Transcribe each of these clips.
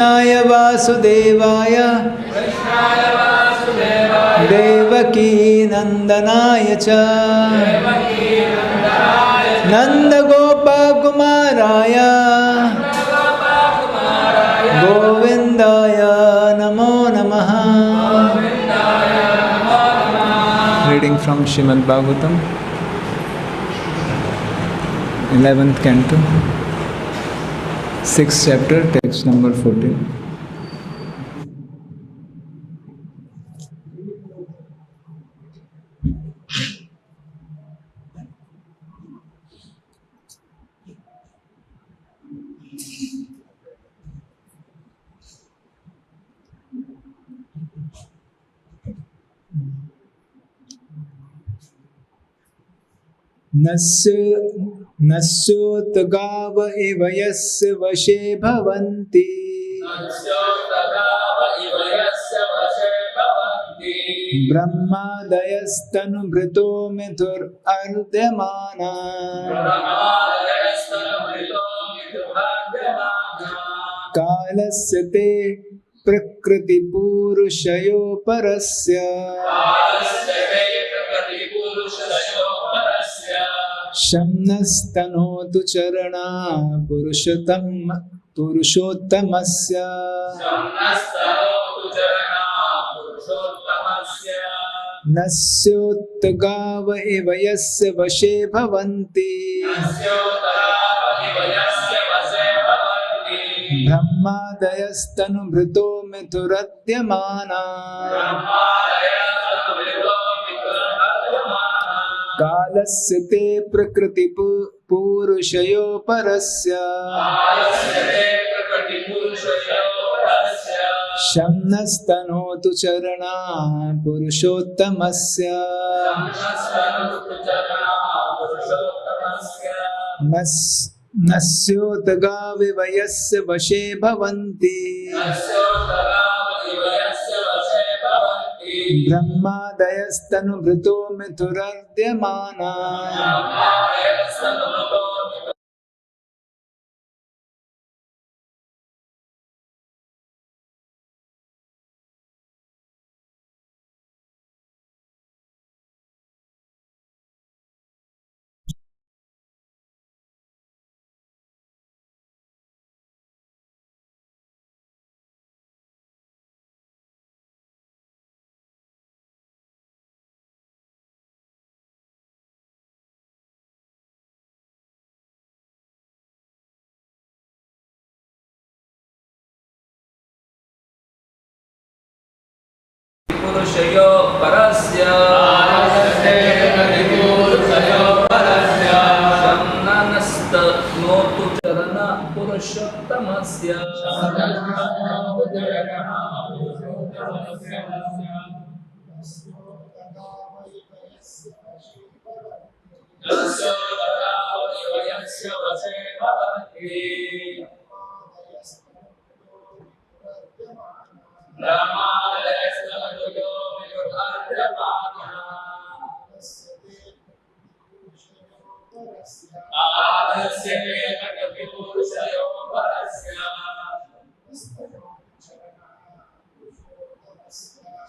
वासुदेवाय देवकी नंदनाय च नंदगोपकुमाराय गोविंदाय नमो नमः. Reading from Srimad Bhagavatam, 11th canto, 6th chapter, text number 14. नस्योतगाव इव यस्य वशे भवन्ति ब्रह्मादयस्तनुभृतो मिथुरर्ध्यमाना कालस्य ते प्रकृतिपूरुषयो परस्य शम्नस्तनोतु चरणा पुरुषोत्तमस्य नस्योत्तगाव इव यस्य वशे भवन्ति ब्रह्मादयस्तनुभृतो मिथुरद्यमाना कालस्य ते प्रकृति पूरुषयो परस्य शम्नस्तनोतु चरणा पुरुषोत्तमस्य नस्योतगाविव यस्य वशे भवन्ति ब्रह्मादयस्तनुभृतो मिथुरर्ध्यमाना पुरुषयो परस्य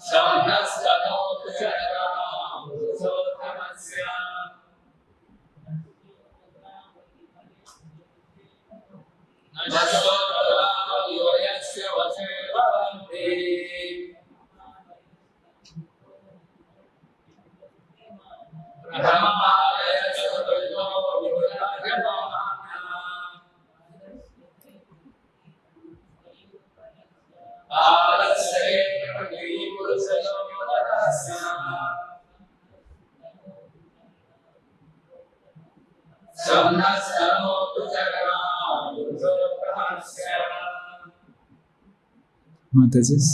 शम्नस्तनोतु चरणा पुरुषोत्तमस्य Mataji's.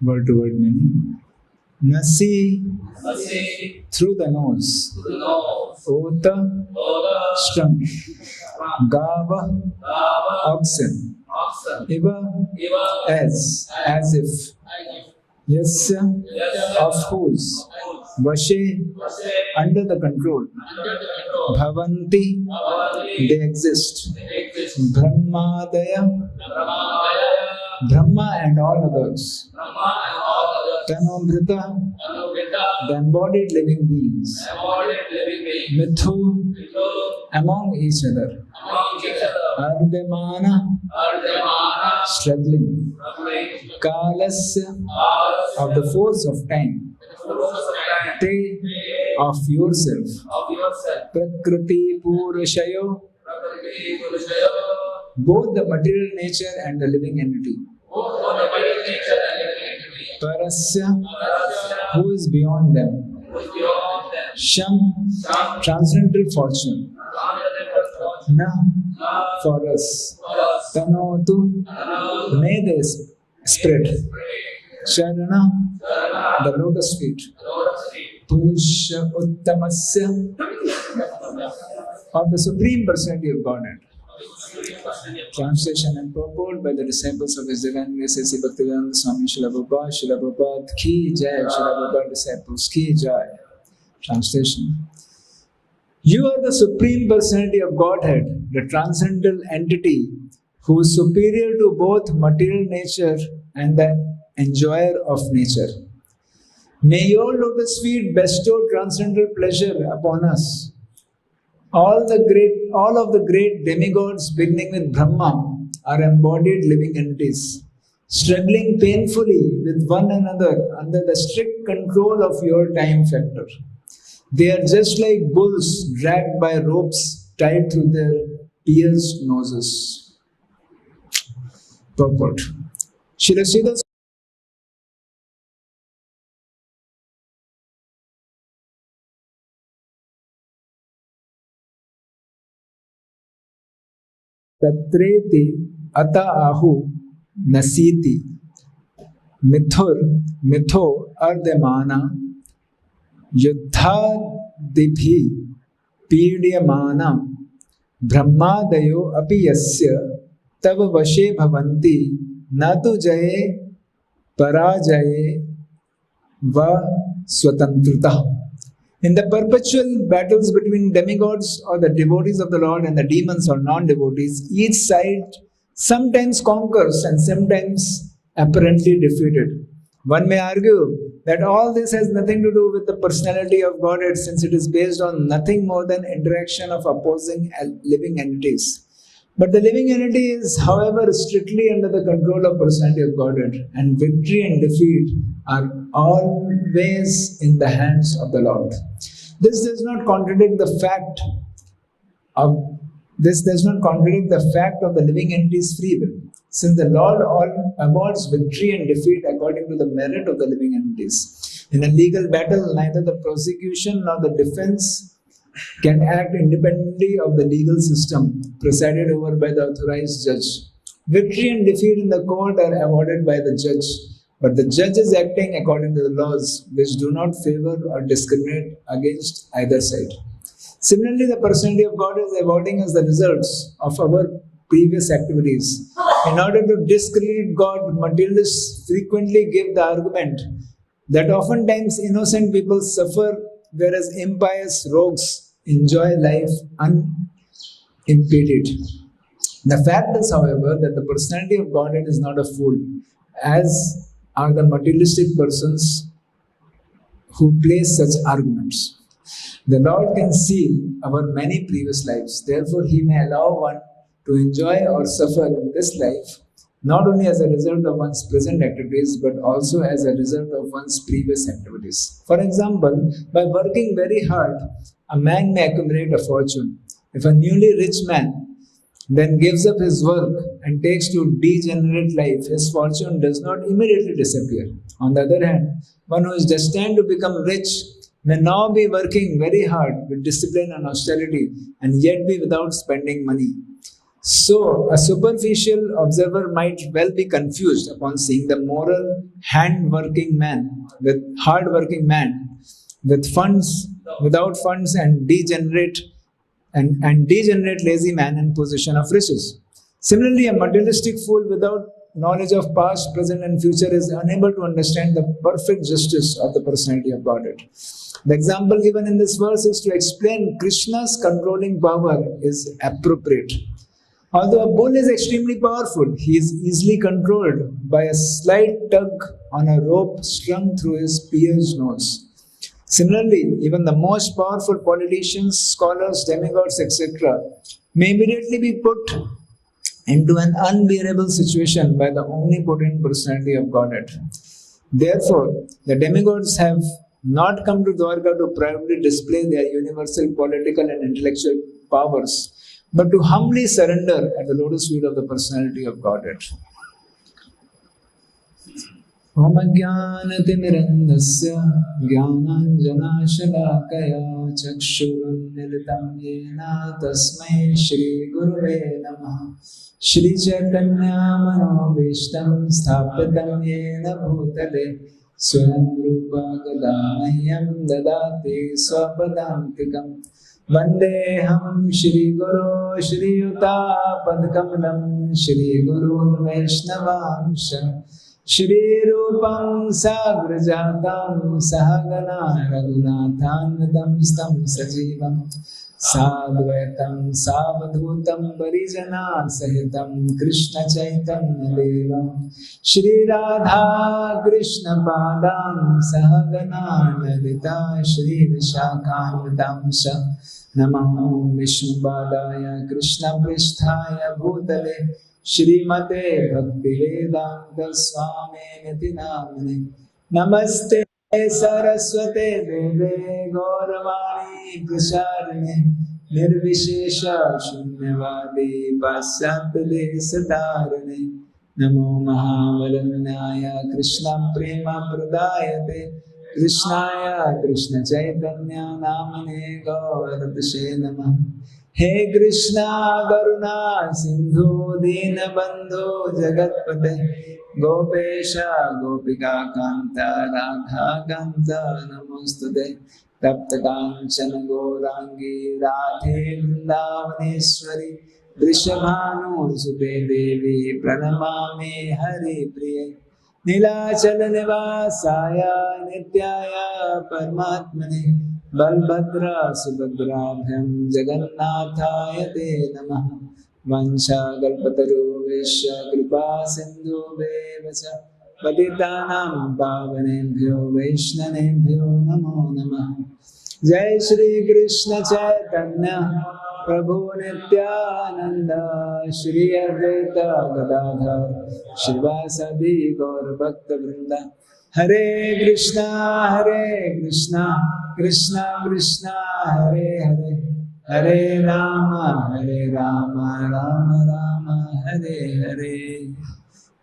Word to word meaning. Nasi Nasi through the nose. to the nose. Ota Oda strong. Gava Dava oxen. Oxen. Iva Iva as if. Yasya of whose. Vashe Vase under the control. under the control. Bhavanti Bhavati they exist. exists. Brahmadaya Brahmadaya Brahma and all others. Brahma and all others. Tanobhrita Anuvita the embodied living beings. embodied living beings. Mithu Mithu among each other. among each other. Ardemana Ardemana struggling. struggling. Kalasya All of the force of time. force of time. Te of yourself. Of yourself. Prakriti Purushayo Prakriti Purushayo. both the material nature and the living entity. Both for the material nature and living entity. Parasya Parasya, who is beyond them. who is beyond them. Sham Sham, transcendental fortune. transcendental force. Na Na, for us. for us. Tanotu Anand, may they spread. Charana Sarana, the lotus feet. lotus feet. Purusha Uttamasya of the Supreme Personality of Godhead. Translation and purport by the disciples of His Divine Grace A.C. Bhaktivedanta Swami Srila Prabhupada Ki Jai, Srila Prabhupada disciples Ki Jai. Translation. You are the Supreme Personality of Godhead, the transcendental entity who is superior to both material nature and the enjoyer of nature. May your lotus feet bestow transcendental pleasure upon us. All of the great demigods, beginning with Brahma, are embodied living entities, struggling painfully with one another under the strict control of your time factor. They are just like bulls dragged by ropes tied through their pierced noses. Purport. Srila Sridhar Tatreti ata ahu nasiti mitho ardemana yuddhadibhi पीड्यमाना ब्रह्मादयो अपि यस्य तव वशे भवन्ति न तु जये पराजये वा स्वतंत्रता. In the perpetual battles between demigods or the devotees of the Lord and the demons or non-devotees, each side sometimes conquers and sometimes apparently defeated. One may argue that all this has nothing to do with the personality of Godhead, since it is based on nothing more than interaction of opposing living entities. But the living entity is, however, strictly under the control of personality of Godhead, and victory and defeat are always in the hands of the Lord. This does not contradict the fact of the living entity's free will, since the Lord awards victory and defeat according to the merit of the living entities. In a legal battle, neither the prosecution nor the defense can act independently of the legal system presided over by the authorized judge. Victory and defeat in the court are awarded by the judge, but the judge is acting according to the laws which do not favor or discriminate against either side. Similarly, the personality of God is awarding us the results of our previous activities. In order to discredit God, materialists frequently give the argument that oftentimes innocent people suffer, whereas impious rogues enjoy life unimpeded. The fact is, however, that the personality of Godhead is not a fool, as are the materialistic persons who place such arguments. The Lord can see our many previous lives, therefore, He may allow one to enjoy or suffer in this life, not only as a result of one's present activities, but also as a result of one's previous activities. For example, by working very hard, a man may accumulate a fortune. If a newly rich man then gives up his work and takes to degenerate life, his fortune does not immediately disappear. On the other hand, one who is destined to become rich may now be working very hard with discipline and austerity and yet be without spending money. So, a superficial observer might well be confused upon seeing the moral, hand-working man with hard-working man with funds, without funds, and degenerate lazy man in possession of riches. Similarly, a materialistic fool without knowledge of past, present, and future is unable to understand the perfect justice of the personality of Godhead. The example given in this verse is to explain Krishna's controlling power is appropriate. Although a bull is extremely powerful, he is easily controlled by a slight tug on a rope strung through his pierced nose. Similarly, even the most powerful politicians, scholars, demigods, etc., may immediately be put into an unbearable situation by the omnipotent personality of Godhead. Therefore, the demigods have not come to Dwarka to proudly display their universal political and intellectual powers, but to humbly surrender at the lotus feet of the personality of Godhead. Om Jnanatimirandasya Jnananjanashalakaya Chakshurunmilitam Yena Tasmai Shri Gurave Namaha Shri Chaitanya Manobishtam Sthapitam Yena Bhutale Swayam Rupa Gadamahyam Dadati Swapadantikam Vandeham Shri Guru Shri Yuta Padkamalam Shri Guru Vaishnavansha Shri Rupam Sagrajatam Sahagana Raghunathanvitam Stam Sajivam Sadvaitam Savadhutam Parijana Sahitam Krishna Chaitanya Devam Shri Radha Krishna Padam Sahagana Lalita Shri Vishakhanvitam Namo Vishnupadaya Krishna Pristhaya Bhutale Shrimate Bhaktivedanta Swami Niti Namane Namaste Saraswate Deve Gauravani Prasarane Nirvishesha Shunyavadi Pasyatade Satarane Namo Mahavaranyaya Krishna Prema Pradayate Krishnaya Krishna Chaitanya Namane Gauravashe Namah He Krishna Karuna Sindhu Dina Bandhu Jagatpate Gopesha Gopika Kanta Radha Kanta Namostade Tapta Kanchana Gaurangi Radhe Vrindavaneshwari Vrishabhanu Sute Devi Pranamami Hari Priye Nilachala Nivasaya Nityaya Paramatmane Balbhadra Subhadrabhyam Jagannathaya Te Namah Vansha Kalpataru Vishya Kripa Sindhu Vevacha Patitanam Pavanebhyo Vaishnanebhyo Namo Namah Jai Shri Krishna Chaitanya Prabhu Nityananda Shri Advaita Gadadhar Shivasadi Gaur Bhakta Vrinda Hare Krishna Krishna Krishna Hare Hare Hare Rama Rama Rama Hare Hare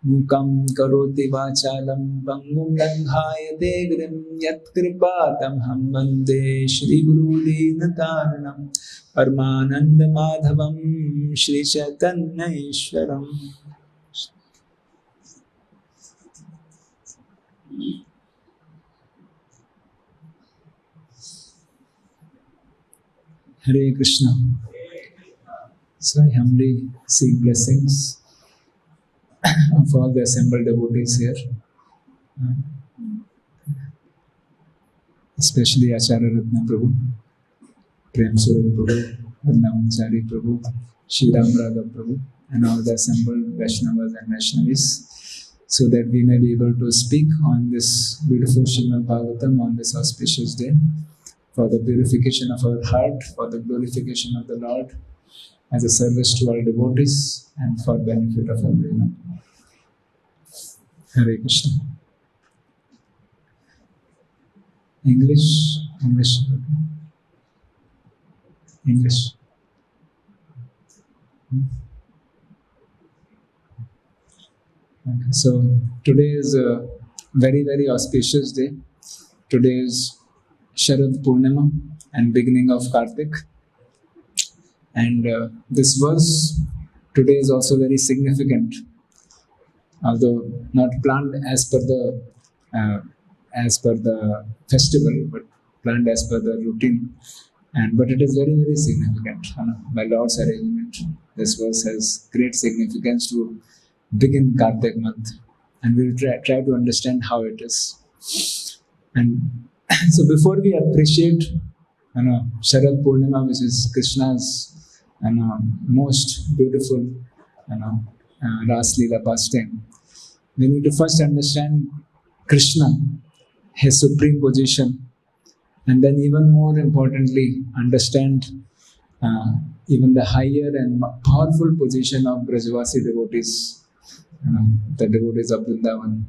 Mukam karoti vachalam pangum langhayate grim yat kripatam ham vande Shri Guru Dinataranam Paramananda Madhavam Shri Chaitanya Ishwaram. Hare Krishna. So I humbly seek blessings of all the assembled devotees here, especially Acharya Ratna Prabhu, Prem Surat Prabhu, Vrindavanchari Prabhu, Shri Ram Radha Prabhu, and all the assembled Vaishnavas and Vaishnavis, so that we may be able to speak on this beautiful Srimad Bhagavatam on this auspicious day, for the purification of our heart, for the glorification of the Lord, as a service to our devotees, and for benefit of everyone. Hare Krishna. English. Okay. So today is a very, very auspicious day. Today is Sharad Purnima and beginning of Kartik. And this verse today is also very significant, although not planned as per the festival, but planned as per the routine. But it is very, very significant. By Lord's arrangement, this verse has great significance to begin Kartik month, and we'll try to understand how it is. And so before we appreciate Sharad Purnima, which is Krishna's most beautiful Ras Leela pastime, we need to first understand Krishna, his supreme position, and then even more importantly, understand even the higher and powerful position of Brajavasi devotees, the devotees of Vrindavan.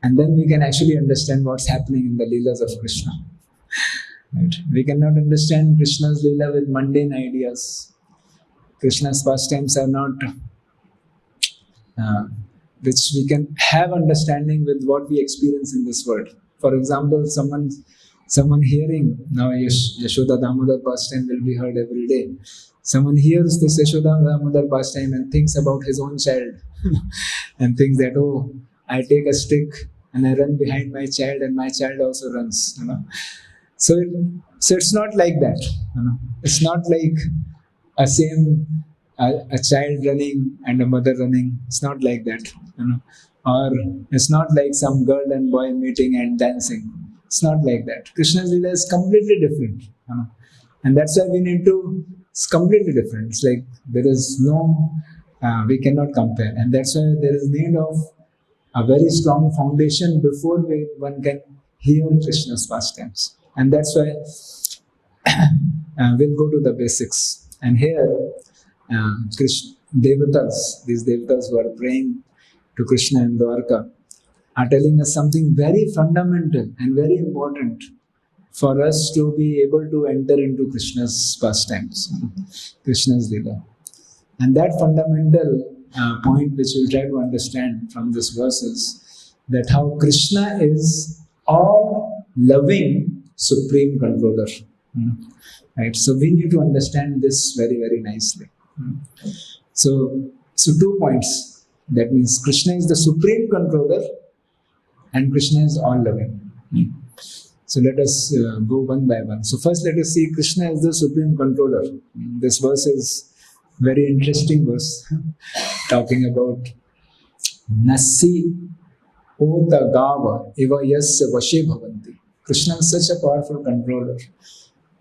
And then we can actually understand what's happening in the Leelas of Krishna. Right? We cannot understand Krishna's Leela with mundane ideas. Krishna's pastimes are not which we can have understanding with what we experience in this world. For example, someone hearing now Yashoda Damodar pastime will be heard every day. Someone hears this Yashoda Damodar pastime and thinks about his own child and thinks that, oh, I take a stick and I run behind my child and my child also runs. So it's not like that. It's not like a child running and a mother running. It's not like that. Or it's not like some girl and boy meeting and dancing. It's not like that. Krishna's Leela is completely different. And that's why we need to, it's completely different. It's like there is no, we cannot compare. And that's why there is need of a very strong foundation before one can hear Krishna's pastimes. And that's why we'll go to the basics. And here, these devatas who are praying to Krishna in Dwarka are telling us something very fundamental and very important for us to be able to enter into Krishna's pastimes, Krishna's Leela. And that fundamental point which we'll try to understand from this verse is that how Krishna is all loving supreme controller. Right? So we need to understand this very, very nicely. So 2 points. That means Krishna is the supreme controller and Krishna is all loving. So let us go one by one. So first let us see Krishna is the supreme controller. This verse is very interesting verse talking about Nasi Ota Gava Iva Yasya Vashe Bhavanti. Krishna is such a powerful controller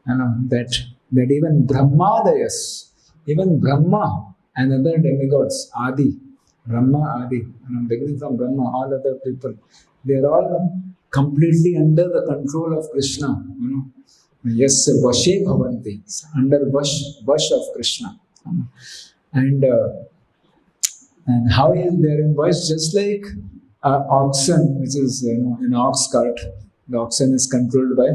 that even Brahmadayas, even Brahma and other demigods, Adi, Brahma, Adi, beginning from Brahma, all other people, they are all completely under the control of Krishna. Yes, Vashe Bhavanti, under Vash of Krishna. And how is there in Vash? Just like oxen, which is an ox cart, the oxen is controlled by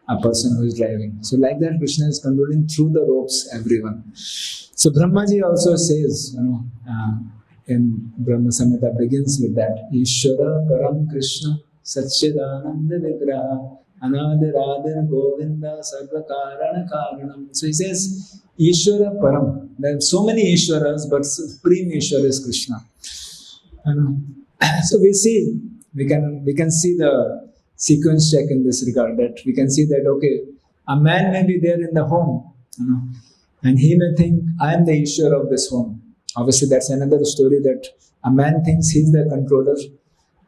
a person who is driving. So like that, Krishna is controlling through the ropes everyone. So Brahmaji also says, in Brahma Samhita begins with that, Ishvara Param Krishna Satchidananda Vigraha Anadiradir Govinda Sarva Karana Karanam. So he says, Ishvara Param. There are so many Ishwaras, but supreme Ishwara is Krishna. So we can see the sequence check in this regard, that we can see that, okay, a man may be there in the home, and he may think, I am the Ishwar of this home. Obviously, that's another story, that a man thinks he's the controller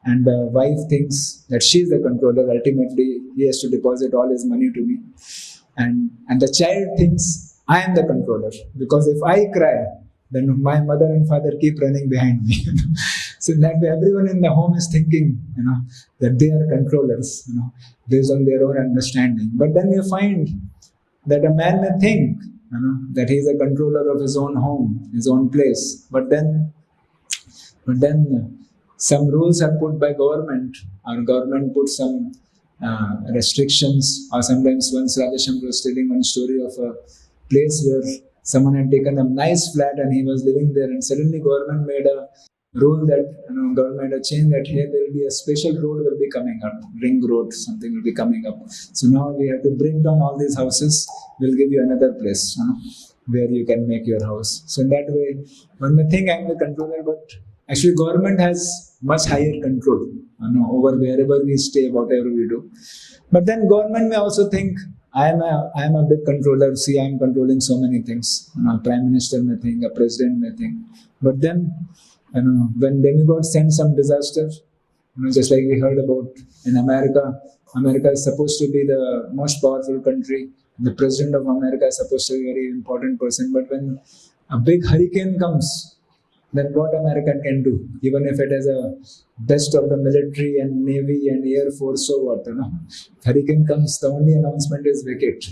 and the wife thinks that she's the controller. Ultimately, he has to deposit all his money to me. And the child thinks, I am the controller, because if I cry, then my mother and father keep running behind me. So that way, everyone in the home is thinking, that they are controllers, based on their own understanding. But then you find that a man may think, that he is a controller of his own home, his own place. But then some rules are put by government, or government puts some restrictions. Or sometimes once Radheshamra was telling one story of a place where someone had taken a nice flat and he was living there, and suddenly government made a rule that, government a change that here there will be a special road will be coming up, ring road, something will be coming up. So now we have to bring down all these houses, we'll give you another place. where you can make your house. So in that way, one may think I am the controller, but actually government has much higher control, over wherever we stay, whatever we do. But then government may also think I am a big controller. See, I am controlling so many things. Prime Minister may think, a president may think. But then, when demigod sends some disaster, just like we heard about in America, America is supposed to be the most powerful country. The president of America is supposed to be a very important person. But when a big hurricane comes, then what America can do, even if it has a best of the military and navy and air force, so what? Hurricane comes, the only announcement is vacate.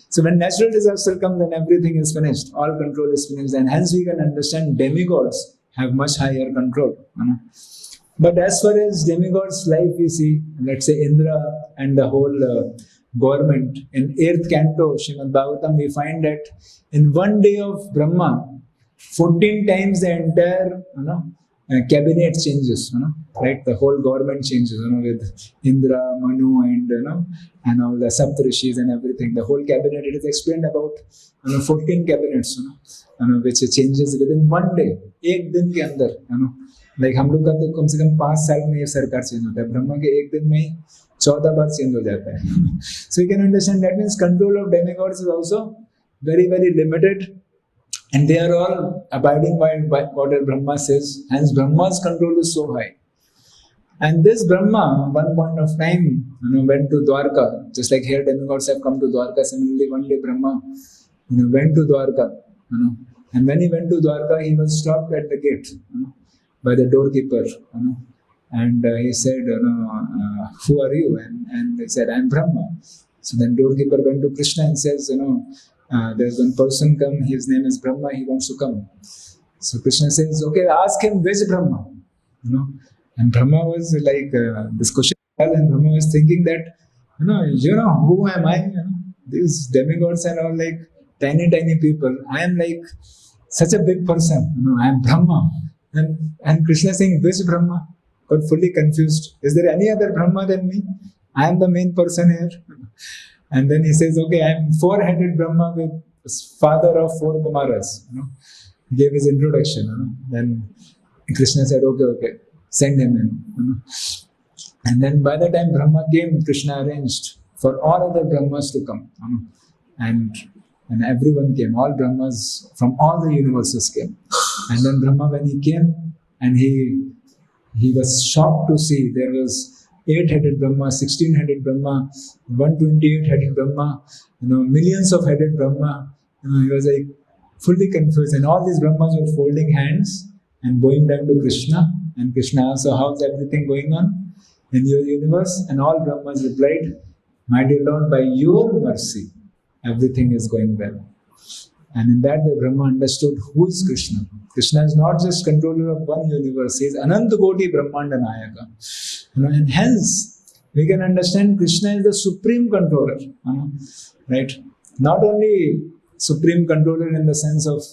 So when natural disaster comes, then everything is finished. All control is finished, and hence we can understand demigods have much higher control. But as far as demigods' life, we see, let's say Indra and the whole government in 8th canto, Srimad Bhagavatam, we find that in one day of Brahma, 14 times the entire cabinet changes, right? The whole government changes, with Indra, Manu, and all the Saptarishis and everything. The whole cabinet, it is explained about 14 cabinets, which changes within one day, एक दिन के अंदर, like हम लोग का तो कम से कम 5 साल में ये सरकार चेंज होता है, ब्रह्मा के एक दिन में ही 14 बार चेंज हो जाता है. So you can understand that means control of demigods is also very, very limited. And they are all abiding by whatever Brahma says. Hence, Brahma's control is so high. And this Brahma, one point of time, went to Dwarka. Just like here, demigods have come to Dwarka. Similarly, one day Brahma, went to Dwarka. And when he went to Dwarka, he was stopped at the gate, by the doorkeeper. And he said, "Who are you?" And they said, "I am Brahma." So then doorkeeper went to Krishna and says, there's one person come, his name is Brahma, he wants to come. So Krishna says, okay, ask him which Brahma. And Brahma was like, this question, and Brahma was thinking that, who am I? These demigods are all like tiny, tiny people. I am like such a big person. I am Brahma. And Krishna saying, which Brahma? Got fully confused. Is there any other Brahma than me? I am the main person here. And then he says, okay, I am 4-headed Brahma with father of 4 Kumaras. He gave his introduction. Then Krishna said, okay, send him in. And then by the time Brahma came, Krishna arranged for all other Brahmas to come. And everyone came, all Brahmas from all the universes came. And then Brahma, when he came, and he was shocked to see there was 8-headed Brahma, 16-headed Brahma, 128-headed Brahma, millions of headed Brahma. He was like fully confused, and all these Brahmas were folding hands and bowing down to Krishna. And Krishna asked, so how's everything going on in your universe? And all Brahmas replied, my dear Lord, by your mercy, everything is going well. And in that way, Brahma understood who is Krishna. Krishna is not just controller of one universe, he is Anand Koti Brahmanda Nayaka. And hence, we can understand Krishna is the supreme controller. Right? Not only supreme controller in the sense of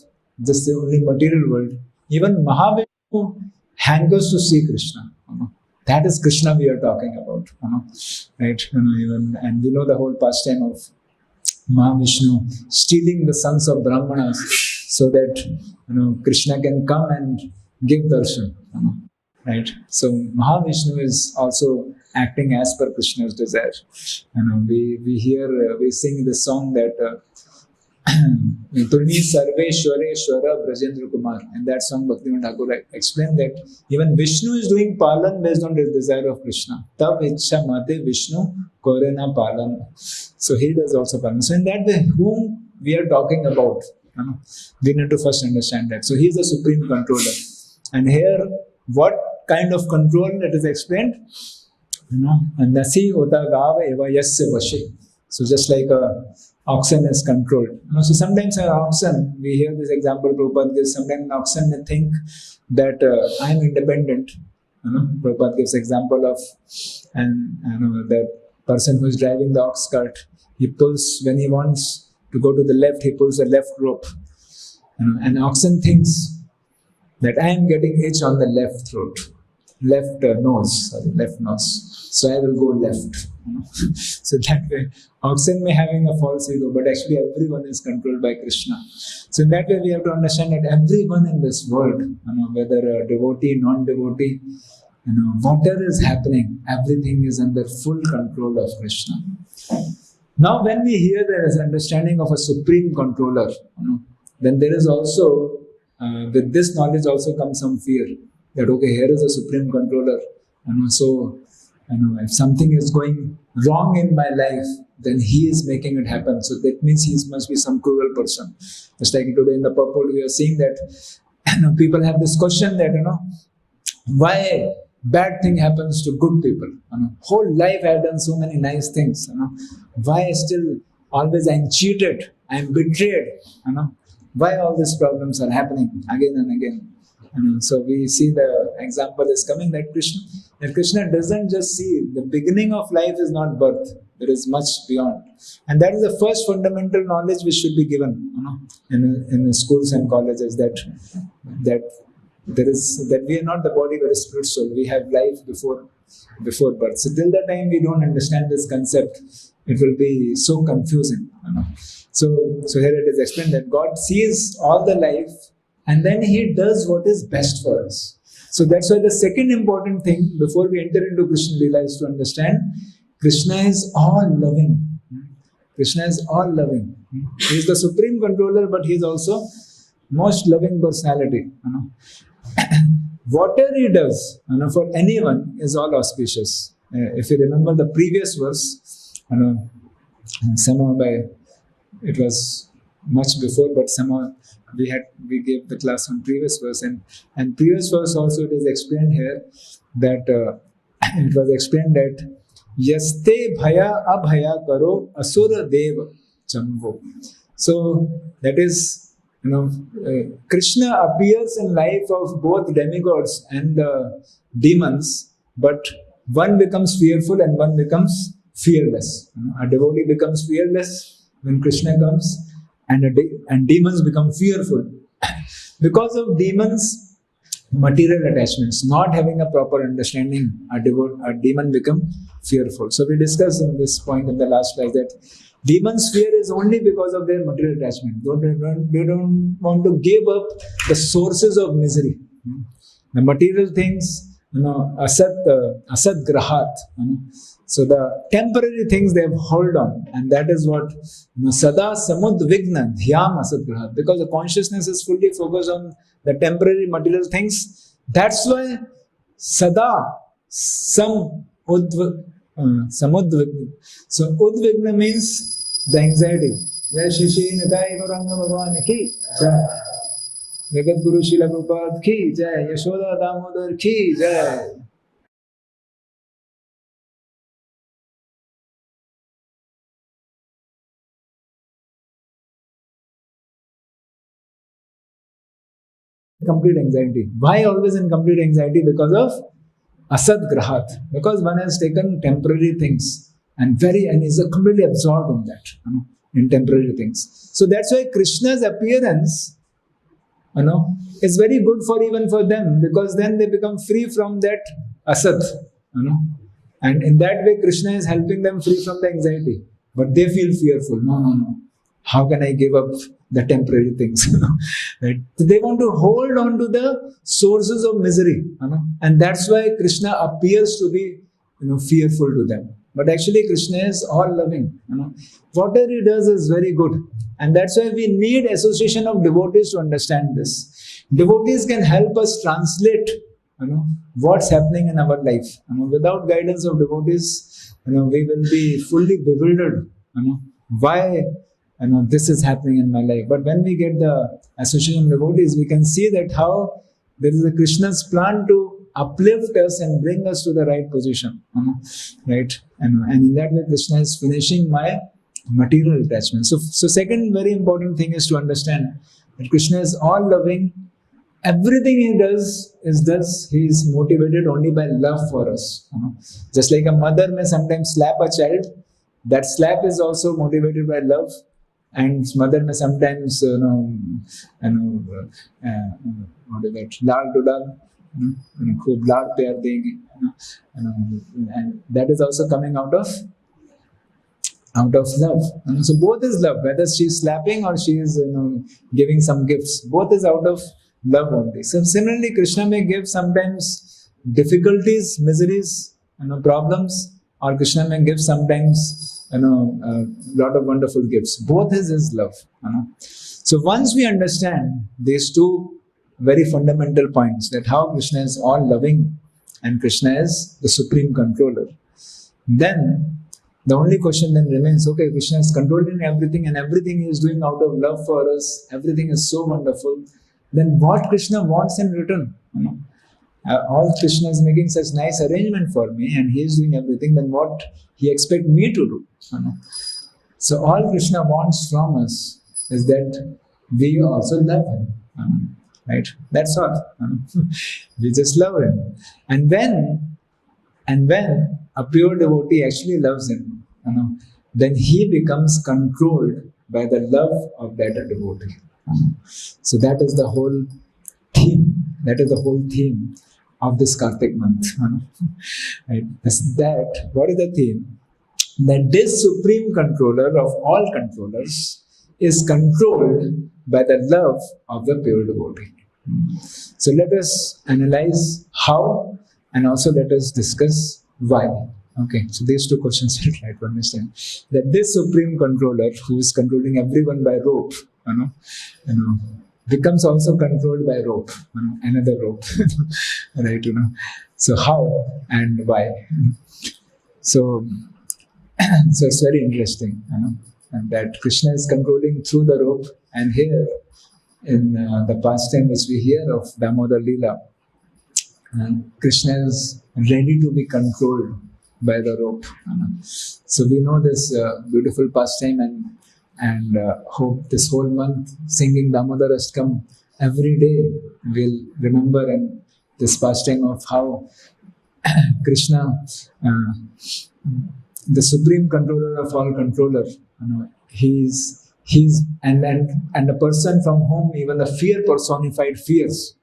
just the only material world, even Mahavishnu hankers to see Krishna. That is Krishna we are talking about. Right? And we know the whole pastime of Mahavishnu stealing the sons of Brahmanas so that Krishna can come and give darshan. Right? So Mahavishnu is also acting as per Krishna's desire. We sing this song that Tuni Sarveshware Shwara Brajendra Kumar. In that song, Bhaktivinoda Thakur explained that even Vishnu is doing palan based on the desire of Krishna. Tab Ichha Mate Vishnu Korena Palan. So he does also palan. So in that way, whom we are talking about, we need to first understand that. So he is the supreme controller. And here, what kind of control that is explained? Nasi ota gav eva yasya vashe. So just like a oxen is controlled. So sometimes an oxen, we hear this example Prabhupada gives, sometimes an oxen may think that I am independent. Prabhupada gives example of that person who is driving the ox cart. He pulls, when he wants to go to the left, he pulls the left rope. An oxen thinks that I am getting itch on the left throat. left nose. So I will go left. So that way, oxen may having a false ego, but actually everyone is controlled by Krishna. So in that way, we have to understand that everyone in this world, whether a devotee, non-devotee, whatever is happening, everything is under full control of Krishna. Now, when we hear there is understanding of a supreme controller, then there is also, with this knowledge also comes some fear that, okay, here is a supreme controller, so if something is going wrong in my life, then he is making it happen. So that means he must be some cruel person. Just like today in the purport, we are seeing that people have this question that, why bad thing happens to good people? Whole life I have done so many nice things. Why still always I'm cheated, I'm betrayed? Why all these problems are happening again and again? So we see the example is coming that Krishna doesn't just see the beginning of life is not birth. There is much beyond, and that is the first fundamental knowledge which should be given, in the schools and colleges, that there is that we are not the body but a spirit soul. We have life before birth. So till the time we don't understand this concept, it will be so confusing. So here it is explained that God sees all the life, and then He does what is best for us. So that's why the second important thing before we enter into Krishna Leela is to understand Krishna is all loving. Krishna is all loving. He is the supreme controller, but He is also most loving personality. Whatever He does, for anyone is all auspicious. If you remember the previous verse, somehow it was much before, but somehow we gave the class on previous verse, and previous verse also it is explained here that it was explained that yaste bhaya abhaya karo asura deva chamvo. So that is, Krishna appears in life of both demigods and demons, but one becomes fearful and one becomes fearless. A devotee becomes fearless when Krishna comes, and demons become fearful. Because of demons' material attachments, not having a proper understanding, a demon become fearful. So we discussed in this point in the last class that demons' fear is only because of their material attachment. They don't want to give up the sources of misery. The material things, asad grahat. So the temporary things they have hold on, and that is what sada samud vigna dhyam asad grahat. Because the consciousness is fully focused on the temporary material things. That's why sada samudvigna. So udvigna means the anxiety. Jai Shri Shri Nitai Gauranga Bhagwan ki jai. Jagat Guru Srila Prabhupada ki jai. Yashoda Damodar ki jai. Complete anxiety. Why always in complete anxiety? Because of asad grahat. Because one has taken temporary things and is completely absorbed in that, in temporary things. So that's why Krishna's appearance, is very good even for them, because then they become free from that asad, and in that way Krishna is helping them free from the anxiety. But they feel fearful. No. How can I give up the temporary things? Right? So they want to hold on to the sources of misery, and that's why Krishna appears to be, fearful to them. But actually, Krishna is all loving. Whatever He does is very good, and that's why we need association of devotees to understand this. Devotees can help us translate, what's happening in our life. Without guidance of devotees, we will be fully bewildered. Why? This is happening in my life. But when we get the association of devotees, we can see that how there is a Krishna's plan to uplift us and bring us to the right position, right? And in that way, Krishna is finishing my material attachment. So second very important thing is to understand that Krishna is all loving. Everything He does He is motivated only by love for us. Just like a mother may sometimes slap a child, that slap is also motivated by love. And mother may sometimes, what is that, lal to dal, खूब लाड प्यार देंगे, and that is also coming out of love. So both is love, whether she is slapping or she is giving some gifts, both is out of love only. So similarly, Krishna may give sometimes difficulties, miseries, problems, or Krishna may give sometimes a lot of wonderful gifts. Both is his love. So once we understand these two very fundamental points, that how Krishna is all loving and Krishna is the supreme controller, then the only question then remains, okay, Krishna is controlling everything and everything he is doing out of love for us, everything is so wonderful, then what Krishna wants in return? All Krishna is making such nice arrangement for me and he is doing everything, then what he expects me to do? So all Krishna wants from us is that we also love him. Right? That's all. We just love him. And when a pure devotee actually loves him, then he becomes controlled by the love of that devotee. So that is the whole theme. That is the whole theme of this Kartik month. Right? What is the theme? That this supreme controller of all controllers is controlled by the love of the pure devotee. So let us analyze how, and also let us discuss why. Okay, so these two questions we'll try to understand. That this supreme controller, who is controlling everyone by rope, becomes also controlled by rope, another rope, right? So how and why? So, so it's very interesting, and that Krishna is controlling through the rope, and here in the pastime which we hear of Damodar Leela, Krishna is ready to be controlled by the rope. So we know this beautiful pastime, and hope this whole month singing Damodar Ashtakam every day we'll remember and this pastime of how Krishna, the supreme controller of all controllers, he's and a person from whom even the fear personified fears,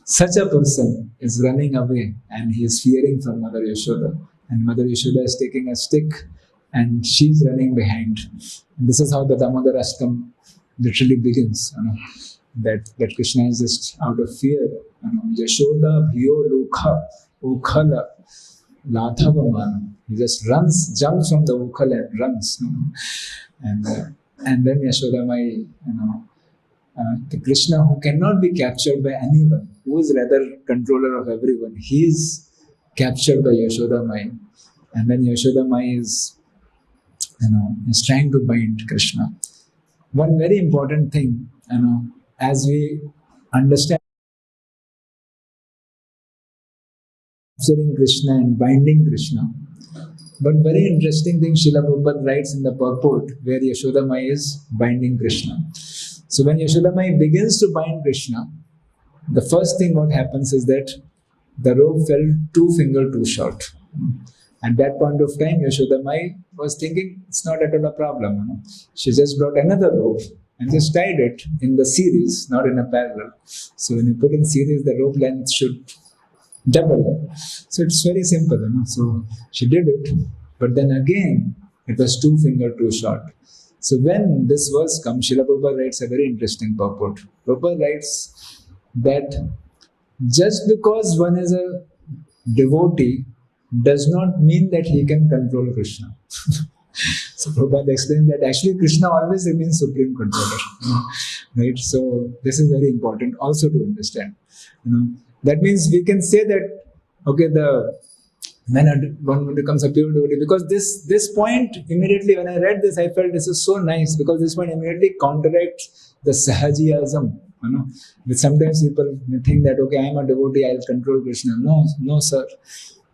such a person is running away and he is fearing from Mother Yashoda, and Mother Yashoda is taking a stick and she's running behind. And this is how the Damodar Ashtakam literally begins, that Krishna is just out of fear. Yashoda bhiyo lukha ukhala lathavamana. He just jumps from the ukhal and runs. And then Yashoda Mai, the Krishna who cannot be captured by anyone, who is rather controller of everyone, he is captured by Yashoda Mai. And then Yashoda Mai is trying to bind Krishna. One very important thing, as we understand capturing Krishna and binding Krishna, but very interesting thing Srila Prabhupada writes in the purport where Yashoda Mai is binding Krishna. So when Yashoda Mai begins to bind Krishna, the first thing what happens is that the rope fell 2 fingers too short. At that point of time, Yashoda Mai was thinking it's not at all a problem. She just brought another rope and just tied it in the series, not in a parallel. So when you put in series, the rope length should double. So it's very simple. So she did it, but then again, it was 2 fingers too short. So when this verse comes, Srila Prabhupada writes a very interesting purport. Prabhupada writes that just because one is a devotee does not mean that he can control Krishna. So Prabhupada explains that actually Krishna always remains supreme controller. Right? So this is very important also to understand. That means we can say that, okay, when one becomes a pure devotee, because this point immediately when I read this, I felt this is so nice, because this point immediately counteracts the Sahajiyasm. Which sometimes people may think that, okay, I am a devotee, I will control Krishna. No, sir.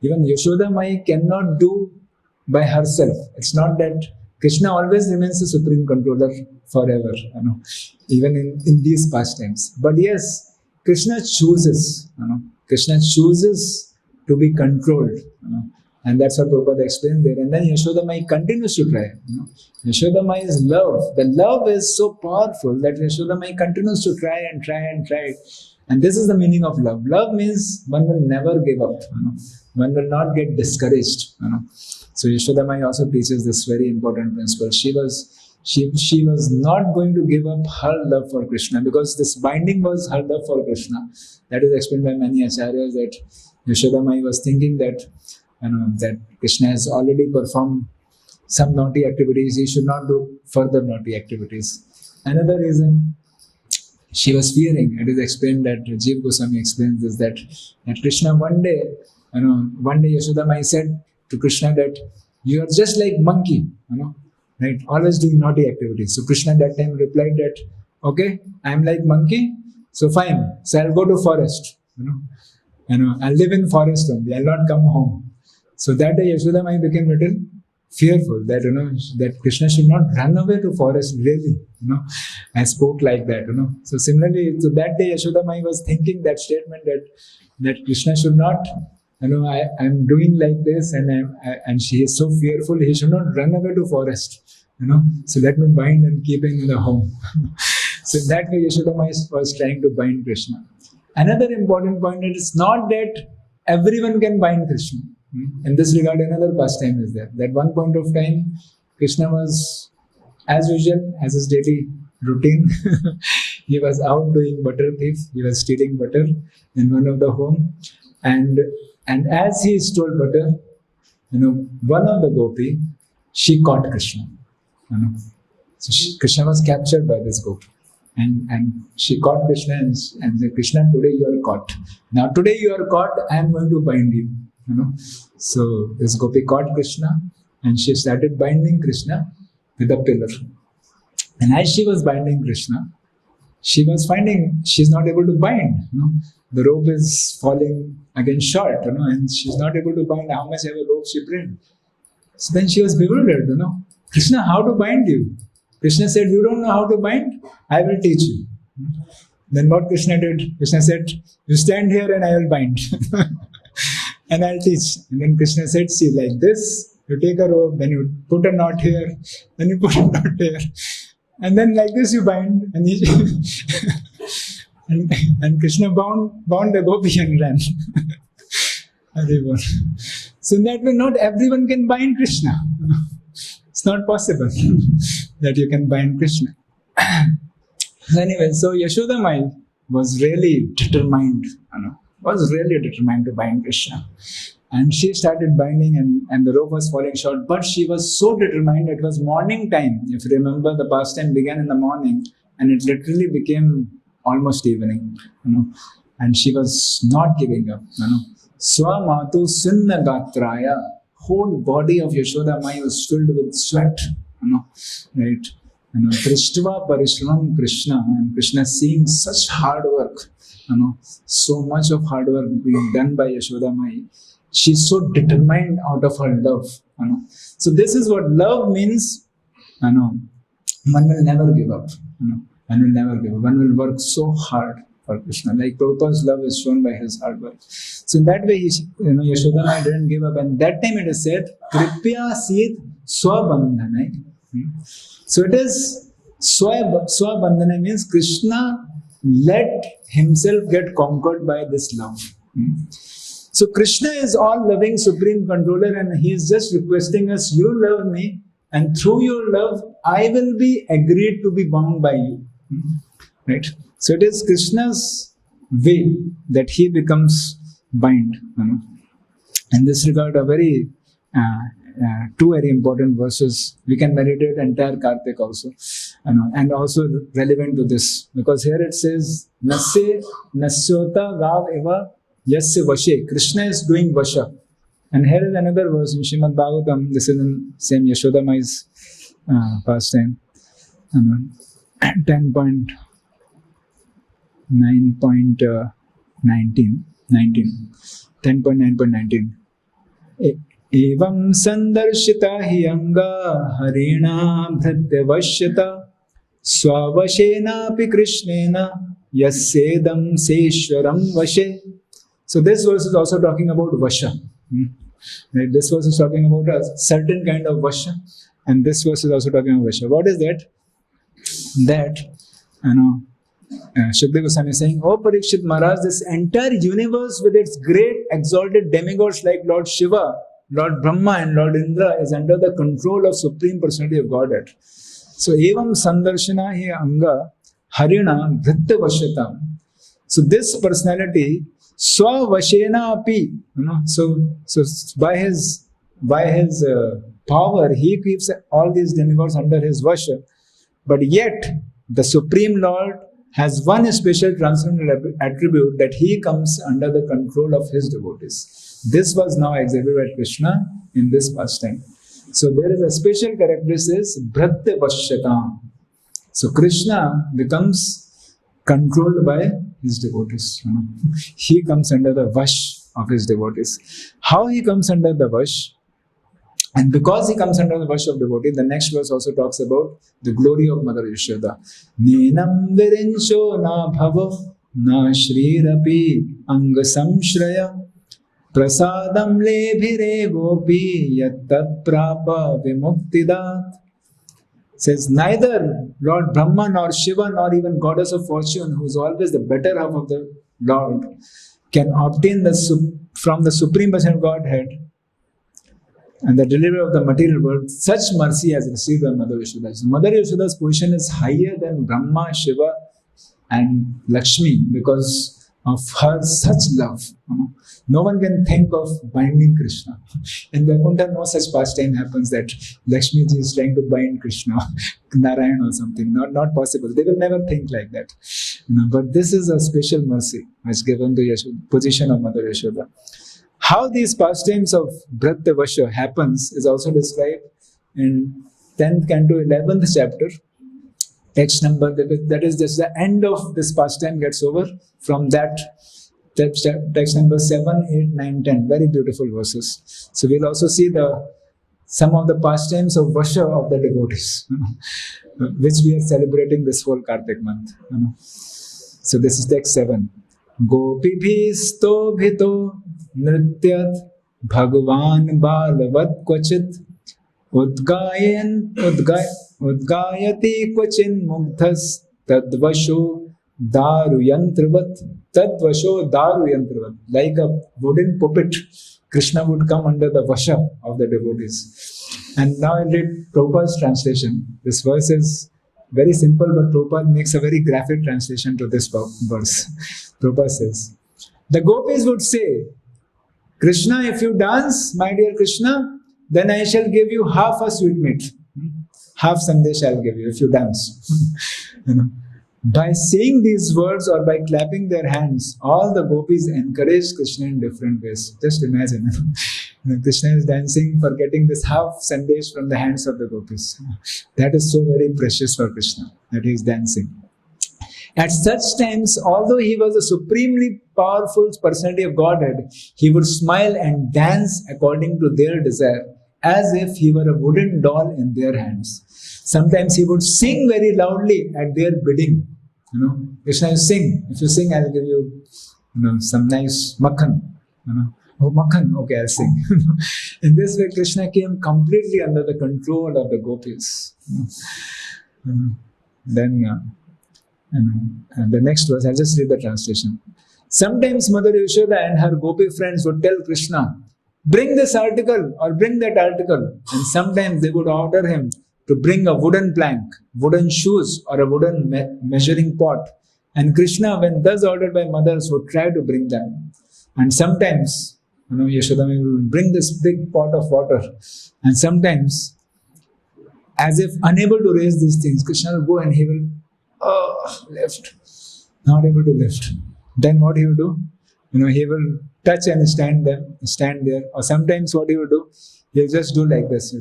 Even Yashoda Mai cannot do by herself. It's not that Krishna always remains the supreme controller forever, even in these pastimes. But yes, Krishna chooses, Krishna chooses to be controlled, and that's what Prabhupada explained there. And then Yashoda Mai continues to try. Yashoda Mai's love, the love is so powerful that Yashoda Mai continues to try and try and try. And this is the meaning of love. Love means one will never give up. One will not get discouraged. So Yashoda Mai also teaches this very important principle. She was not going to give up her love for Krishna, because this binding was her love for Krishna. That is explained by many acharyas, that Yashoda Mai was thinking that that Krishna has already performed some naughty activities, he should not do further naughty activities. Another reason, she was fearing, it is explained that Jiva Goswami explains this, that Krishna one day Yashoda Mai said to Krishna that you are just like monkey, right? Always doing naughty activities. So Krishna that time replied that, okay, I am like monkey, so fine. So I'll go to forest, I'll live in forest only. I'll not come home. So that day Yashoda Mai became little fearful that that Krishna should not run away to forest. Really, I spoke like that. So similarly, so that day Yashoda Mai was thinking that statement that Krishna should not. I'm doing like this, and she is so fearful. He should not run away to forest. So let me bind and keep him in the home. So in that way, Yashoda Mai was trying to bind Krishna. Another important point is not that everyone can bind Krishna. In this regard, another pastime is there. That one point of time, Krishna was, as usual, as his daily routine, he was out doing butter thief. He was stealing butter in one of the home, and as he stole butter, one of the gopi, she caught Krishna. So Krishna was captured by this gopi. And she caught Krishna and said, Krishna, today you are caught. Now today you are caught, I am going to bind you. So this gopi caught Krishna and she started binding Krishna with a pillar. And as she was binding Krishna, she was finding she's not able to bind. The rope is falling again short, and she's not able to bind how much ever rope she bring. So then she was bewildered, Krishna, how to bind you? Krishna said, you don't know how to bind? I will teach you. Then what Krishna did? Krishna said, you stand here and I will bind. And I'll teach. And then Krishna said, see, like this, you take a rope, then you put a knot here, then you put a knot here. And then like this you bind. And, and Krishna bound the gopi and ran. So in that way, not everyone can bind Krishna. It's not possible that you can bind Krishna. Anyway, so Yashoda Mai was really determined, to bind Krishna. And she started binding and the rope was falling short. But she was so determined, it was morning time. If you remember, the pastime began in the morning and it literally became almost evening. And she was not giving up. Swamatu Sinna Gatraya. Whole body of Yashoda Mai was filled with sweat. Right? Prishtva Parishram Krishna, and Krishna seeing such hard work, so much of hard work being done by Yashoda Mai. She's so determined out of her love. So this is what love means. One will never give up. One will never give up. One will work so hard for Krishna. Like Prabhupada's love is shown by his hard work. So in that way, Yashoda Mai didn't give up. And that time it is said, Kripya Sid Swabandhanai. So it is Swabandhana means Krishna let himself get conquered by this love. So Krishna is all loving supreme controller and he is just requesting us, you love me and through your love I will be agreed to be bound by you. Right? So it is Krishna's way that he becomes bind. In this regard, a very two very important verses. We can meditate entire Kartik also, and also relevant to this, because here it says Nasya Nasyota Gav Eva Yasya Vashe. Krishna is doing Vasha. And here is another verse in Srimad Bhagavatam. This is in same Yashoda Mai's pastime. 10.9.19. Evam sandarshita hiyanga harina bhratyavashyata swavashena pi krishnena yasedam seshwaram vashe. So this verse is also talking about Vasha. Right? This verse is talking about a certain kind of Vasha, and this verse is also talking about Vasha. What is that? That Shukdev Goswami is saying, "Oh Parikshit Maharaj, this entire universe with its great exalted demigods like Lord Shiva, Lord Brahma and Lord Indra is under the control of Supreme Personality of Godhead. So, evam sandarshana hi anga harina vritta vashyata." So this personality, swavashena api, so by his power, he keeps all these demigods under his vasha. But yet, the Supreme Lord has one special transcendental attribute, that he comes under the control of his devotees. This was now exhibited by Krishna in this pastime. So there is a special characteristic, Bhratta Vashyata. So Krishna becomes controlled by his devotees. He comes under the vash of his devotees. How he comes under the vash? And because he comes under the vash of devotee, the next verse also talks about the glory of Mother Yashoda. Nenam virinsho na bhavo na shrirapi anga samshraya prasadam lebhire gopi yattat prapa vimuktidat. Says neither Lord Brahma nor Shiva nor even Goddess of Fortune, who is always the better half of the Lord, can obtain from the Supreme Person of Godhead and the delivery of the material world such mercy as received by Mother Yashoda. So Mother Yashoda's position is higher than Brahma, Shiva and Lakshmi because of her such love. No one can think of binding Krishna. In Vaikuntha, no such pastime happens that Lakshmi ji is trying to bind Krishna, Narayan or something. Not possible. They will never think like that. But this is a special mercy which is given to Yashoda, position of Mother Yashoda. How these pastimes of Bhratta Vasha happens is also described in 10th canto, 11th chapter. Text number, that is just the end of this pastime gets over. From that, text number 7, 8, 9, 10. Very beautiful verses. So we'll also see some of the pastimes of Vasha of the devotees, which we are celebrating this whole Kartik month. So this is text 7. Gopi bhisto bhito nrityat bhagavan balavat kvachit udgayati kvachin mugdhas tadvasho daruyantravat. Like a wooden puppet, Krishna would come under the vasha of the devotees. And now I read Prabhupada's translation. This verse is very simple, but Prabhupada makes a very graphic translation to this verse. Prabhupada says, the gopis would say, Krishna, if you dance, my dear Krishna, then I shall give you half a sweetmeat. Half sandesh I'll give you if you dance. By saying these words or by clapping their hands, all the gopis encourage Krishna in different ways. Just imagine. Krishna is dancing for getting this half sandesh from the hands of the gopis. That is so very precious for Krishna, that he is dancing. At such times, although he was a supremely powerful personality of Godhead, he would smile and dance according to their desire, as if he were a wooden doll in their hands. Sometimes he would sing very loudly at their bidding. Krishna, you sing. If you sing, I'll give you, some nice makhan. Oh, makhan, okay, I'll sing. In this way, Krishna came completely under the control of the gopis. Then, the next verse, I'll just read the translation. Sometimes Mother Yashoda and her gopi friends would tell Krishna, bring this article or bring that article. And sometimes they would order him to bring a wooden plank, wooden shoes, or a wooden measuring pot. And Krishna, when thus ordered by mothers, would try to bring them. And sometimes, Yashoda will bring this big pot of water. And sometimes, as if unable to raise these things, Krishna will go and he will, lift. Not able to lift. Then what he will do? He will touch and stand there. Or sometimes what he will do? He'll just do like this.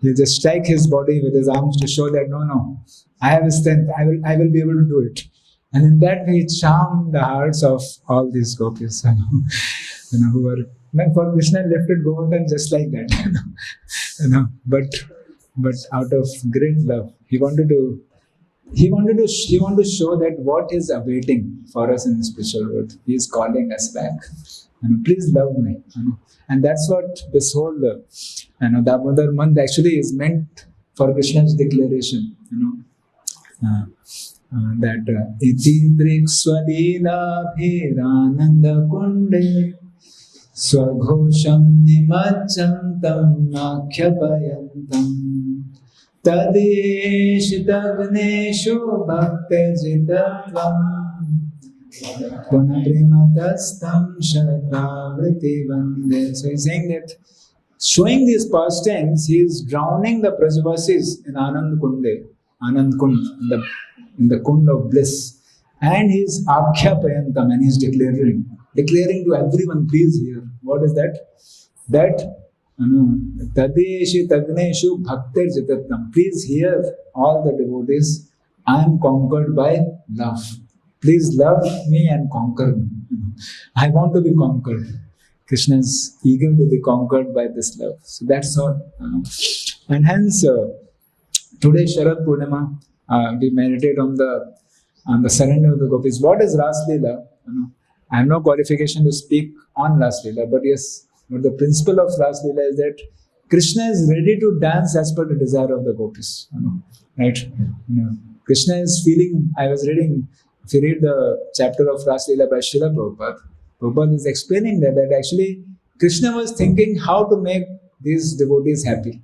He'll just strike his body with his arms to show that no, I have strength. I will be able to do it. And in that way, he charmed the hearts of all these gopis, who were for Krishna lifted Govardhan just like that, but out of great love, he wanted to show that what is awaiting for us in the spiritual world. He is calling us back. Please love me. And that's what this whole Damodar month actually is meant for Krishna's declaration. that iti triksvalila bhirananda kunde swaghosham nimajjantam akhypayantam tadeshitagneshu bhaktajitatvam punaprimatastam shatavriti vande. So he's saying that showing these pastimes, he is drowning the Brajavasis in Anand Kunde, Anand Kund, in the Kund of bliss. And he is Akhypayantam, and he is declaring to everyone, please hear. What is that? That, Tadeshi Tagneshu Bhaktir Jitattam. Please hear, all the devotees, I am conquered by love. Please love me and conquer me. I want to be conquered. Krishna is eager to be conquered by this love. So that's all. And hence, today Sharad Purnima, we meditate on the surrender of the gopis. What is Ras Leela? I have no qualification to speak on Ras Leela, but yes, but the principle of Ras Leela is that Krishna is ready to dance as per the desire of the gopis. Right? Krishna is feeling. I was reading. If you read the chapter of Ras Leela by Srila Prabhupada, Prabhupada is explaining that actually Krishna was thinking how to make these devotees happy.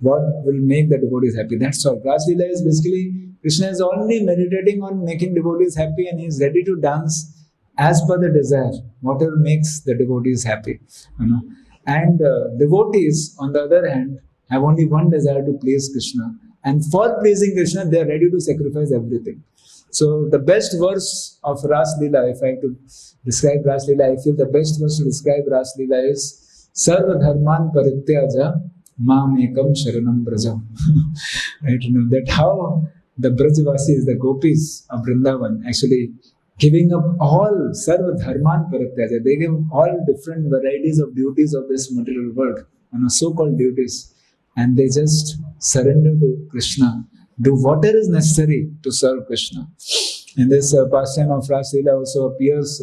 What will make the devotees happy? That's all. Ras Leela is basically Krishna is only meditating on making devotees happy, and he is ready to dance as per the desire, whatever makes the devotees happy. And devotees, on the other hand, have only one desire, to please Krishna. And for pleasing Krishna, they are ready to sacrifice everything. So the best verse of Ras Leela, if I have to describe Ras Leela, I feel the best verse to describe Ras Leela is Sarva Dharman Parityaja Mam Ekam Sharanam Braja. Right? That how the Brajavasis, the gopis of Vrindavan, actually giving up all Sarva Dharman Parityaja. They give all different varieties of duties of this material world, so-called duties, and they just surrender to Krishna. Do whatever is necessary to serve Krishna. In this pastime of Ras Leela also appears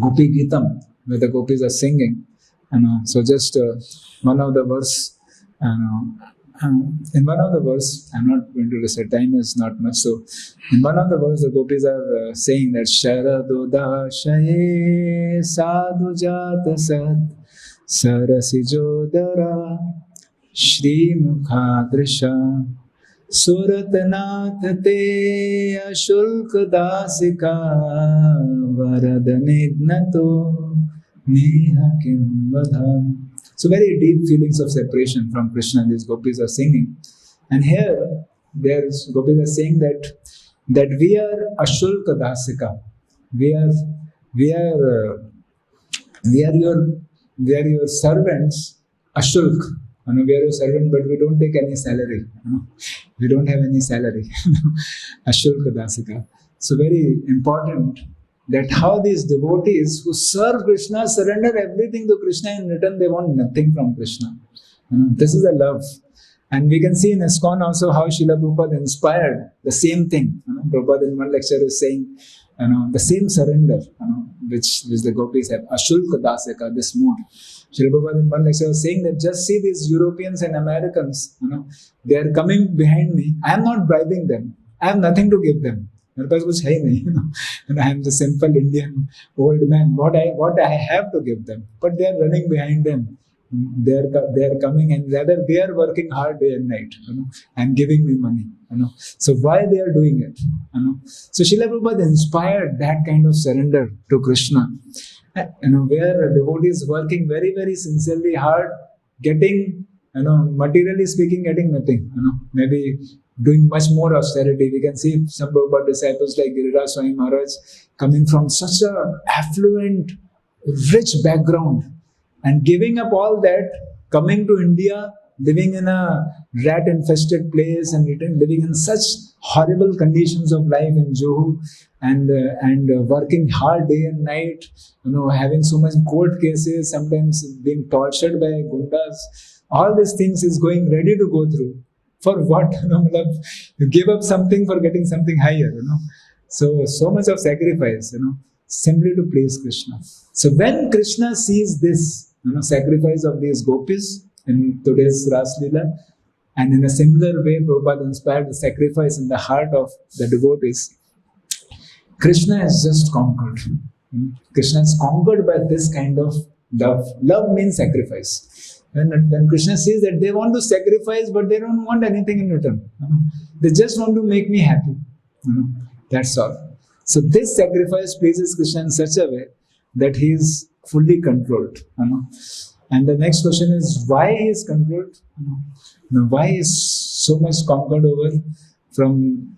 Gopi Gitam, where the gopis are singing. So just one of the verse, in one of the verse, I'm not going to recite, time is not much. So in one of the verse, the gopis are saying that Sharadoda Shaye Sadhu Jata Sat Sarasijodara Shri Mukhadrisha Suratnath te ashulk dasika varadhanignato neha kim vadha. So very deep feelings of separation from Krishna these gopis are singing. And here, there's gopis are saying that we are ashulk dasika. We are your servants, ashulk. We are your servant, but we don't take any salary. We don't have any salary. Ashulka Dasika. So very important that how these devotees who serve Krishna surrender everything to Krishna, in return they want nothing from Krishna. This is the love. And we can see in ISKCON also how Srila Prabhupada inspired the same thing. Prabhupada in one lecture is saying, the same surrender, which the gopis have. Ashulka Dasika, this mood. Srila Prabhupada in one lecture was saying that just see these Europeans and Americans, they are coming behind me. I am not bribing them. I have nothing to give them. And I am the simple Indian old man. What I have to give them? But they are running behind them. They are coming, and rather they are working hard day and night, and giving me money. So why they are doing it? So Srila Prabhupada inspired that kind of surrender to Krishna. Where a devotee is working very, very sincerely hard, getting, materially speaking, getting nothing. Maybe doing much more austerity. We can see some Prabhupada disciples like Giriraj Swami Maharaj coming from such a affluent, rich background and giving up all that, coming to India, living in a rat-infested place and living in such horrible conditions of life in Juhu, and working hard day and night, having so much court cases, sometimes being tortured by gundas. All these things is going ready to go through. For what? You give up something for getting something higher, So much of sacrifice, simply to please Krishna. So when Krishna sees this, sacrifice of these gopis in today's Ras Leela, And in a similar way, Prabhupada inspired the sacrifice in the heart of the devotees. Krishna is just conquered. Krishna is conquered by this kind of love. Love means sacrifice. When Krishna says that they want to sacrifice, but they don't want anything in return. They just want to make me happy. That's all. So this sacrifice pleases Krishna in such a way that he is fully controlled. And the next question is why he is controlled? Why is so much conquered over from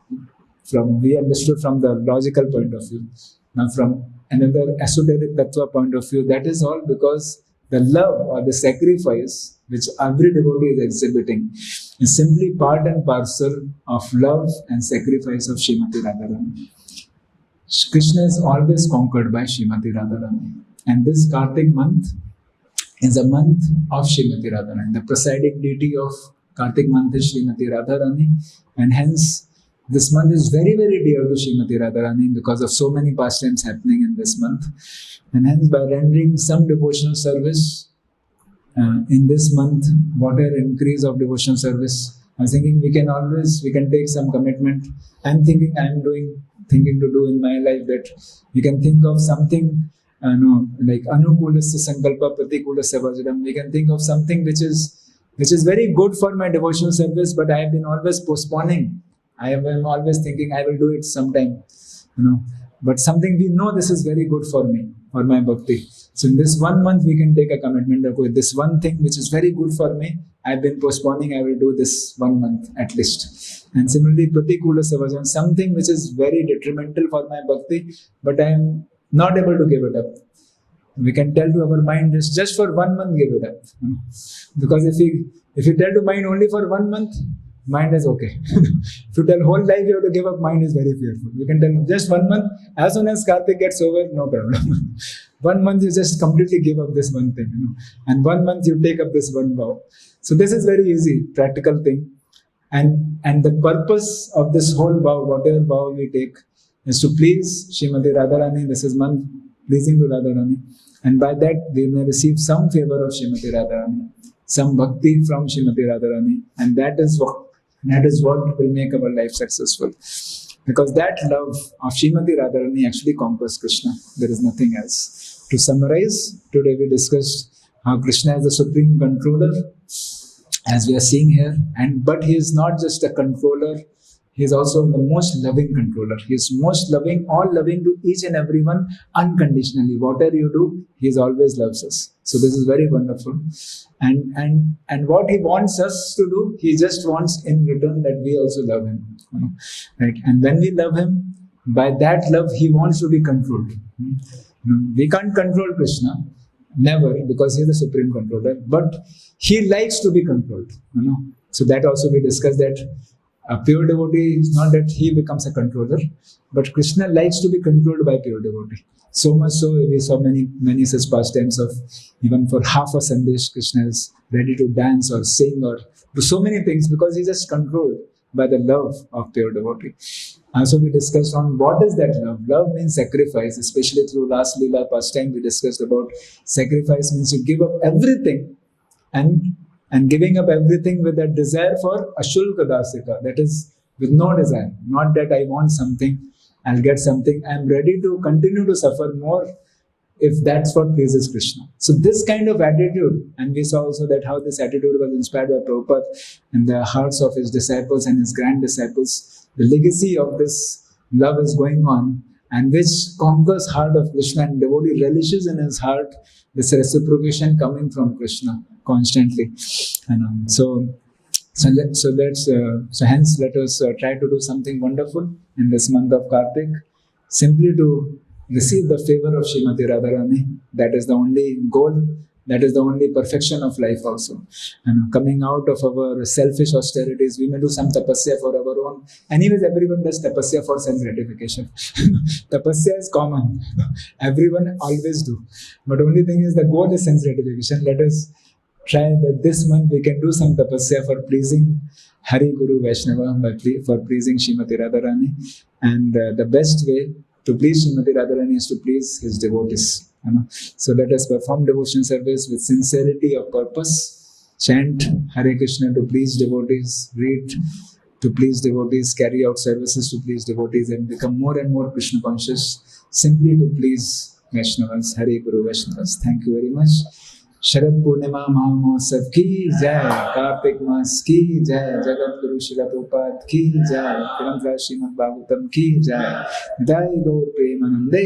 we understood from the logical point of view. Now from another esoteric tattva point of view, that is all because the love or the sacrifice which every devotee is exhibiting is simply part and parcel of love and sacrifice of Srimati Radharani. Krishna is always conquered by Srimati Radharani. And this Kartik month is a month of Srimati Radharani. The presiding deity of Kartik month is Srimati Radharani, and hence this month is very, very dear to Srimati Radharani because of so many pastimes happening in this month. And hence by rendering some devotional service in this month, whatever increase of devotional service, I was thinking we can take some commitment. I'm thinking thinking to do in my life that we can think of something like anukulasya sankalpa pratikulasya vajram. We can think of something which is very good for my devotional service, but I have been always postponing. I am always thinking I will do it sometime, But something we know this is very good for me, for my bhakti. So in this 1 month we can take a commitment of this one thing which is very good for me. I've been postponing. I will do this 1 month at least. And similarly, pratikula savajana, something which is very detrimental for my bhakti, but I am not able to give it up. We can tell to our mind just for 1 month give it up. Because if you tell to mind only for 1 month, mind is okay. If you tell whole life you have to give up, mind is very fearful. You can tell just 1 month, as soon as Kartik gets over, no problem. 1 month you just completely give up this one thing, and 1 month you take up this one vow. So this is very easy, practical thing. And the purpose of this whole vow, whatever vow we take, is to please Srimati Radharani. This is month pleasing to Radharani. And by that we may receive some favor of Srimati Radharani, some bhakti from Srimati Radharani. And that is what will make our life successful. Because that love of Srimati Radharani actually conquers Krishna. There is nothing else. To summarize, today we discussed how Krishna is the supreme controller, as we are seeing here. But he is not just a controller, he is also the most loving controller. He is most loving, all loving to each and everyone unconditionally. Whatever you do, he always loves us. So this is very wonderful. And what he wants us to do, he just wants in return that we also love him. Right? And when we love him, by that love, he wants to be controlled. We can't control Krishna. Never, because he is the supreme controller. But he likes to be controlled. So that also we discussed that a pure devotee is not that he becomes a controller, but Krishna likes to be controlled by pure devotee. So much so, we saw many such pastimes of even for half a Sandesh, Krishna is ready to dance or sing or do so many things because he is just controlled by the love of pure devotee. So we discussed on what is that love. Love means sacrifice, especially through last Leela pastime we discussed about sacrifice means you give up everything and giving up everything with that desire for ashulka dasika, that is with no desire, not that I want something, I'll get something, I'm ready to continue to suffer more if that's what pleases Krishna. So this kind of attitude, and we saw also that how this attitude was inspired by Prabhupada in the hearts of his disciples and his grand disciples. The legacy of this love is going on, and which conquers heart of Krishna, and devotee relishes in his heart this reciprocation coming from Krishna constantly. So hence let us try to do something wonderful in this month of Kartik, simply to receive the favor of Srimati Radharani. That is the only goal. That is the only perfection of life also. Coming out of our selfish austerities, we may do some tapasya for our own. Anyways, everyone does tapasya for self-gratification. Tapasya is common. Everyone always do. But only thing is the goal is sense-gratification. Let us try that this month we can do some tapasya for pleasing Hari Guru Vaishnava, for pleasing Srimati Radharani. And the best way to please Srimati Radharani is to please his devotees. So let us perform devotional service with sincerity of purpose chant Hare Krishna to please devotees, read to please devotees, carry out services to please devotees, and become more and more Krishna conscious simply to please Vaishnavas. Hare Guru Vaishnavas. Thank you very much. Sharad Purnima महामहोत्सव की जय, कार्तिक मास की जय, जगत गुरु शिला प्रभुपाद की जय, ग्रंथ श्रीमद् भागवतम की जय, दाई गौर प्रेमानंदे।